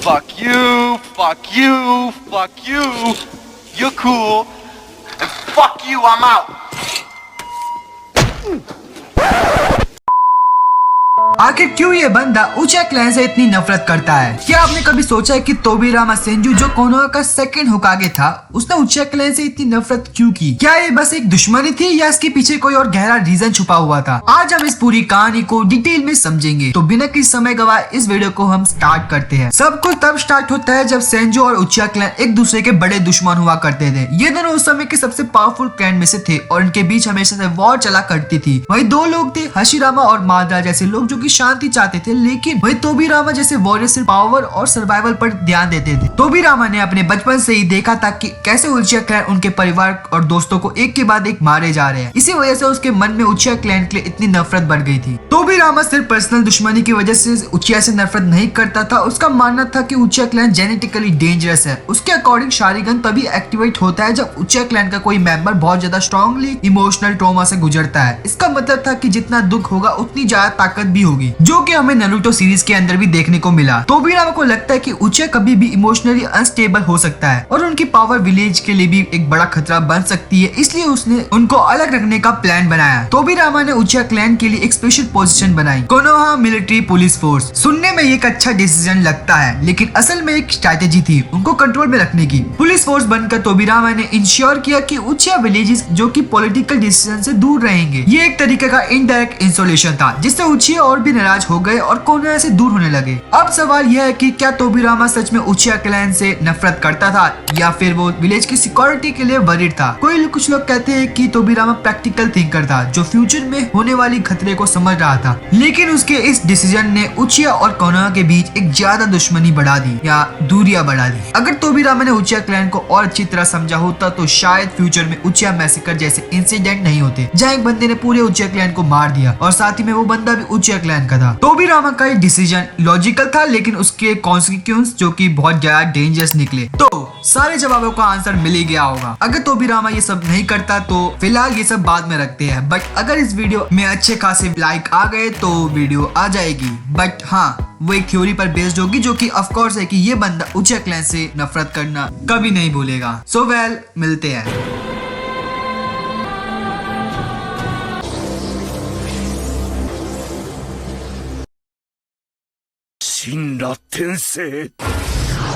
Fuck you, fuck you, fuck you. You're cool. And fuck you, I'm out. आखिर क्यों ये बंदा उचा क्लैन से इतनी नफरत करता है? क्या आपने कभी सोचा है कि तोबिरामा सेंजू जो कोनोहा का सेकंड होकागे था, उसने उचा क्लैन से इतनी नफरत क्यों की? क्या ये बस एक दुश्मनी थी या इसके पीछे कोई और गहरा रीजन छुपा हुआ था? आज हम इस पूरी कहानी को डिटेल में समझेंगे, तो बिना किसी समय गवाए इस वीडियो को हम स्टार्ट करते हैं। सब कुछ तब स्टार्ट होता है जब सेंजू और उचा क्लैन एक दूसरे के बड़े दुश्मन हुआ करते थे। ये दोनों उस समय के सबसे पावरफुल क्लैन में से थे और इनके बीच हमेशा से वॉर चला करती थी। वही दो लोग थे, हशिरामा और मादरा जैसे लोग जो की शांति चाहते थे, लेकिन वही तोबिरामा जैसे वॉरियर सिर्फ पावर और सर्वाइवल पर ध्यान देते थे। तोबिरामा ने अपने बचपन से ही देखा था कि कैसे उचिया क्लैन उनके परिवार और दोस्तों को एक के बाद एक मारे जा रहे हैं। इसी वजह से उसके मन में उचिया क्लैन के लिए इतनी नफरत बढ़ गई थी। तोबिरामा सिर्फ पर्सनल दुश्मनी की वजह से उचिया से नफरत नहीं करता था। उसका मानना था कि उचिया क्लैन जेनेटिकली डेंजरस है। उसके अकॉर्डिंग शारिगन तभी एक्टिवेट होता है जब उचिया क्लैन का कोई मेंबर बहुत ज्यादा स्ट्रॉन्गली इमोशनल ट्रॉमा से गुजरता है। इसका मतलब था कि जितना दुख होगा उतनी ज्यादा ताकत भी होगी, जो कि हमें नारुतो सीरीज के अंदर भी देखने को मिला। तोबिरामा को लगता है कि उचिया कभी भी इमोशनली अनस्टेबल हो सकता है और उनकी पावर विलेज के लिए भी एक बड़ा खतरा बन सकती है, इसलिए उसने उनको अलग रखने का प्लान बनाया। तोबिरामा ने उचिया क्लैन के लिए एक स्पेशल पोजीशन बनाई, कोनोहा मिलिट्री पुलिस फोर्स। सुनने में एक अच्छा डिसीजन लगता है, लेकिन असल में एक स्ट्रैटेजी थी उनको कंट्रोल में रखने की। पुलिस फोर्स बनकर तोबिरामा ने इंश्योर किया कि उचिया विलेजेस जो कि पॉलिटिकल डिसीजन से दूर रहेंगे। ये एक तरीके का इनडायरेक्ट इंसोलेशन था, जिससे उचिया और भी नाराज हो गए और कोनोहा से दूर होने लगे। अब सवाल यह है कि क्या तोबिरामा सच में उचिया क्लैन से नफरत करता था या फिर वो विलेज की सिक्योरिटी के लिए वरीड था? कुछ लोग कहते हैं कि तोबिरामा प्रैक्टिकल थिंकर था जो फ्यूचर में होने वाली खतरे को समझ रहा था, लेकिन उसके इस डिसीजन ने उचिया और कोनोहा के बीच एक ज्यादा दुश्मनी बढ़ा दी या दूरियां बढ़ा दी। अगर तोबिरामा ने उचिया क्लैन को और अच्छी तरह समझा होता तो शायद फ्यूचर में उचिया मैसेकर जैसे इंसिडेंट नहीं होते, जहाँ एक बंदे ने पूरे उचिया क्लैन को मार दिया और साथ ही में वो बंदा भी उचिया क्लैन का था। तोबिरामा का ये डिसीजन लॉजिकल था, लेकिन उसके कॉन्सिक्वेंस जो कि बहुत ज्यादा डेंजरस निकले। तो सारे जवाबों का आंसर मिल ही गया होगा। अगर तोबिरामा ये सब नहीं करता तो फिलहाल ये सब बाद में रखते हैं, बट अगर इस वीडियो में अच्छे खासे लाइक आ गए तो वीडियो आ जाएगी। बट हाँ, वो एक थ्योरी पर बेस्ड होगी जो कि ऑफ कोर्स है कि ये बंदा उचिया क्लैन से नफरत करना कभी नहीं भूलेगा। सो वेल, मिलते हैं। शिनरा तेंसेई